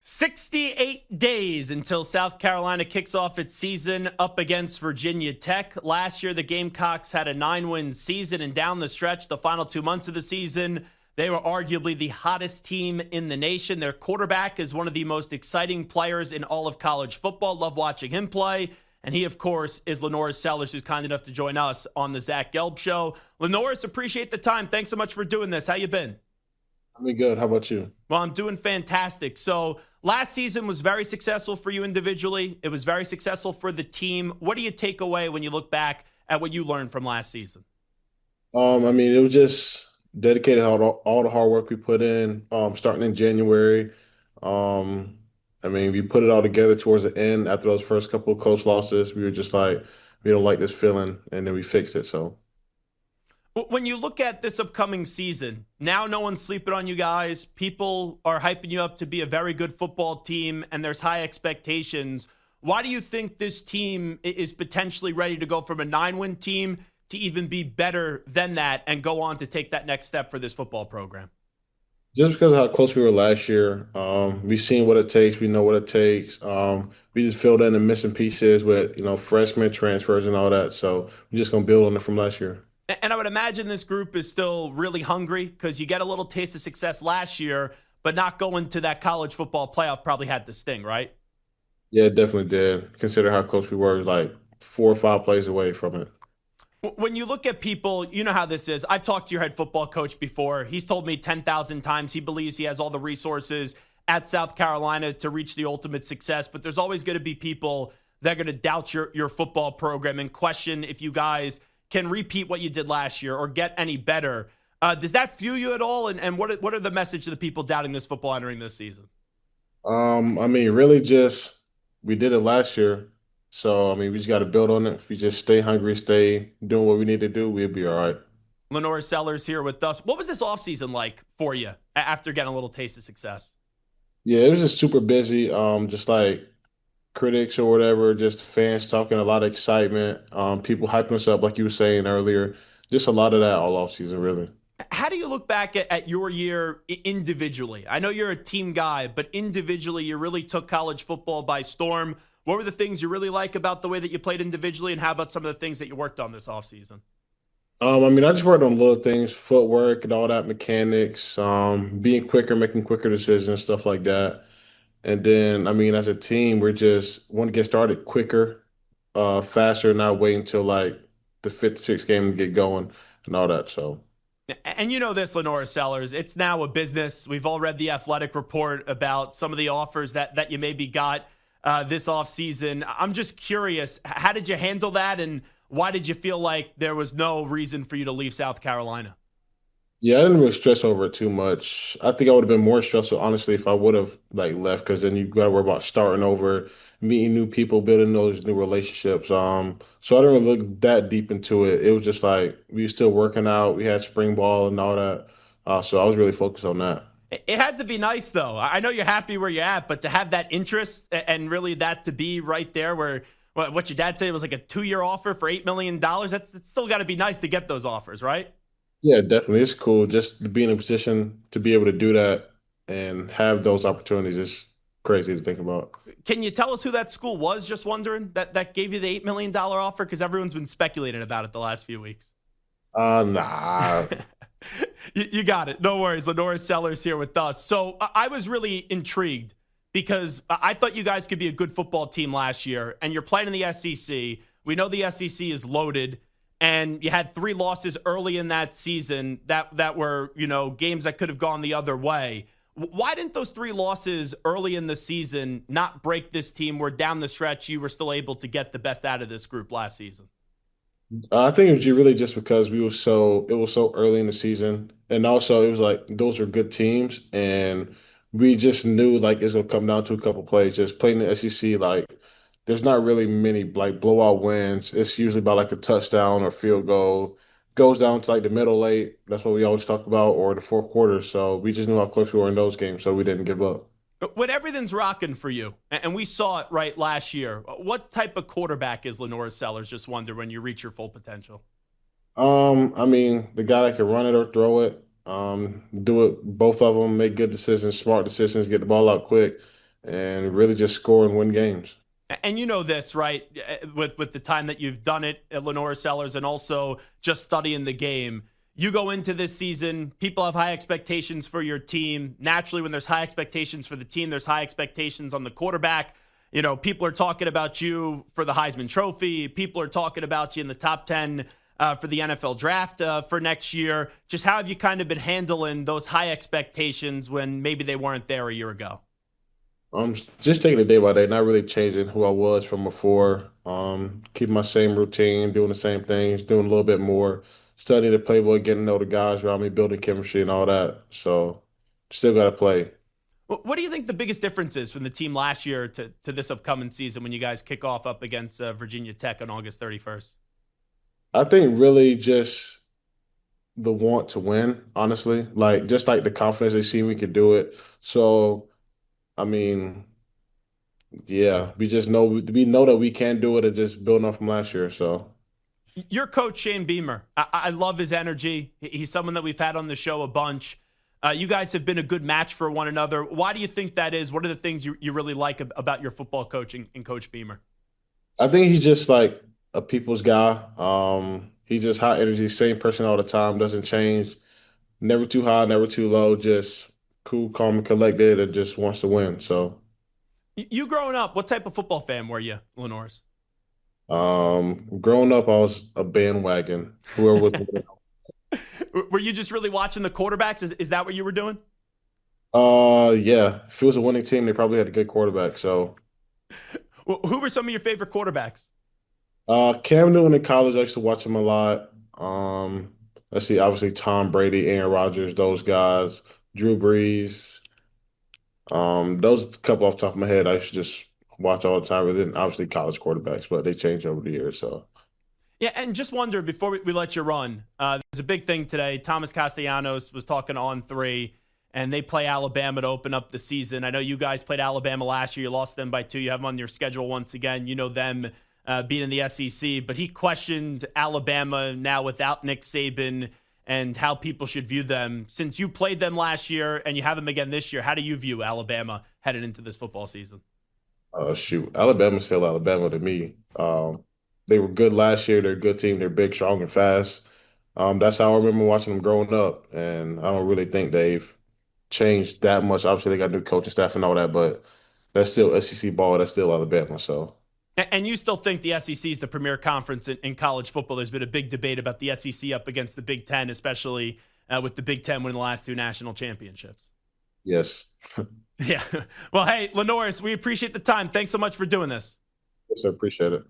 68 days until South Carolina kicks off its season up against Virginia Tech. Last year, the Gamecocks had a 9-win season, and down the stretch, the final 2 months of the season, they were arguably the hottest team in the nation. Their quarterback is one of the most exciting players in all of college football. Love watching him play. And he, of course, is LaNorris Sellers, who's kind enough to join us on the Zach Gelb Show. LaNorris, appreciate the time. Thanks so much for doing this. How you been? I'm good. How about you? Well, I'm doing fantastic. So last season was very successful for you individually. It was very successful for the team. What do you take away when you look back at what you learned from last season? It was just dedicated all the hard work we put in, starting in January. Um, we put it all together towards the end after those first couple of close losses. We were just like, we don't like this feeling, and then we fixed it. So, When you look at this upcoming season, now no one's sleeping on you guys. People are hyping you up to be a very good football team, and there's high expectations. Why do you think this team is potentially ready to go from a 9-win team to even be better than that and go on to take that next step for this football program? just because of how close we were last year, we've seen what it takes. We know what it takes. We just filled in the missing pieces with freshmen transfers and all that. So we're just gonna build on it from last year. And I would imagine this group is still really hungry because you get a little taste of success last year, but not going to that college football playoff probably had the sting, right? Yeah, it definitely did. Consider how close we were, like 4 or 5 plays away from it. When you look at people, you know how this is. I've talked to your head football coach before. He's told me 10,000 times he believes he has all the resources at South Carolina to reach the ultimate success, but there's always going to be people that are going to doubt your football program and question if you guys can repeat what you did last year or get any better. Does that fuel you at all? And what are the message to the people doubting this football entering this season? Really just we did it last year. So we just got to build on it. If we just stay hungry, stay doing what we need to do, we'll be all right. LaNorris Sellers here with us. What was this offseason like for you after getting a little taste of success? Yeah, it was just super busy. Just like critics or whatever, just fans talking, a lot of excitement, people hyping us up, like you were saying earlier. Just a lot of that all off season, really. How do you look back at your year individually? I know you're a team guy, but individually, you really took college football by storm. What were the things you really like about the way that you played individually, and how about some of the things that you worked on this offseason? I just worked on little things, footwork and all that, mechanics, being quicker, making quicker decisions, stuff like that. And then, as a team, we're just want to get started quicker, faster, not wait until like the fifth, sixth game to get going and all that. So. And you know this, LaNorris Sellers, it's now a business. We've all read the Athletic report about some of the offers that you maybe got this offseason. I'm just curious, how did you handle that, and why did you feel like there was no reason for you to leave South Carolina? Yeah, I didn't really stress over it too much. I think I would have been more stressful, honestly, if I would have like left, because then you got to worry about starting over, meeting new people, building those new relationships. So I didn't really look that deep into it. It was just like we were still working out. We had spring ball and all that. So I was really focused on that. It had to be nice, though. I know you're happy where you're at, but to have that interest and really that to be right there where what your dad said was like a 2-year offer for $8 million, that's still got to be nice to get those offers, right? Yeah, definitely. It's cool just to be in a position to be able to do that and have those opportunities. It's crazy to think about. Can you tell us who that school was? Just wondering that gave you the $8 million offer, because everyone's been speculating about it the last few weeks. Nah. You got it. No worries. LaNorris Sellers here with us. So I was really intrigued because I thought you guys could be a good football team last year, and you're playing in the SEC. We know the SEC is loaded, and you had 3 losses early in that season that were, games that could have gone the other way. Why didn't those 3 losses early in the season not break this team where down the stretch you were still able to get the best out of this group last season? I think it was really just because it was so early in the season, and also it was like those are good teams, and we just knew like it's gonna come down to a couple plays. Just playing the SEC, like there's not really many like blowout wins. It's usually about like a touchdown or field goal. Goes down to like the middle late. That's what we always talk about, or the fourth quarter. So we just knew how close we were in those games, so we didn't give up. When everything's rocking for you, and we saw it right last year, what type of quarterback is LaNorris Sellers? Just wonder when you reach your full potential. The guy that can run it or throw it, do it both of them, make good decisions, smart decisions, get the ball out quick. and really just score and win games. And you know this, right? With the time that you've done it at LaNorris Sellers and also just studying the game. You go into this season, people have high expectations for your team. Naturally, when there's high expectations for the team, there's high expectations on the quarterback. You know, people are talking about you for the Heisman Trophy. People are talking about you in the top 10 for the NFL draft for next year. Just how have you kind of been handling those high expectations when maybe they weren't there a year ago? I'm just taking it day by day, not really changing who I was from before. Keeping my same routine, doing the same things, doing a little bit more, studying the playbook, getting to know the guys around me, building chemistry and all that. So still got to play. What do you think the biggest difference is from the team last year to this upcoming season when you guys kick off up against Virginia Tech on August 31st? I think really just the want to win, honestly. Like just like the confidence they see we could do it. So I mean, yeah, we know that we can do it and just building off from last year. So Your coach, Shane Beamer, I love his energy. He's someone that we've had on the show a bunch. You guys have been a good match for one another. Why do you think that is? What are the things you really like about your football coaching and Coach Beamer? I think he's just like a people's guy. He's just high energy, same person all the time, doesn't change, never too high, never too low, just cool, calm, and collected, and just wants to win. So, You growing up, what type of football fan were you, Lenores? growing up, I was a bandwagon. Whoever was, Were you just really watching the quarterbacks? Is that what you were doing? yeah, if it was a winning team, they probably had a good quarterback. So, Who were some of your favorite quarterbacks? Cam Newton in college, I used to watch him a lot. Let's see, obviously Tom Brady, Aaron Rodgers, those guys, Drew Brees. Those a couple off the top of my head I used to just watch all the time. But then obviously college quarterbacks, but they change over the years. So Yeah, and just wonder before we let you run, there's a big thing today. Thomas Castellanos was talking on three, and they play Alabama to open up the season. I know you guys played Alabama last year. You lost them by 2. You have them on your schedule once again. You know them being in the SEC, but he questioned Alabama now without Nick Saban and how people should view them. Since you played them last year and you have them again this year, how do you view Alabama headed into this football season? shoot, Alabama's still Alabama to me. They were good last year. They're a good team. They're big, strong, and fast. That's how I remember watching them growing up, and I don't really think they've changed that much. Obviously, they got new coaching staff and all that, but that's still SEC ball. That's still Alabama. So. And you still think the SEC is the premier conference in college football. There's been a big debate about the SEC up against the Big Ten, especially with the Big Ten winning the last 2 national championships. Yes. Yeah. Well, hey, LaNorris, we appreciate the time. Thanks so much for doing this. Yes, I appreciate it.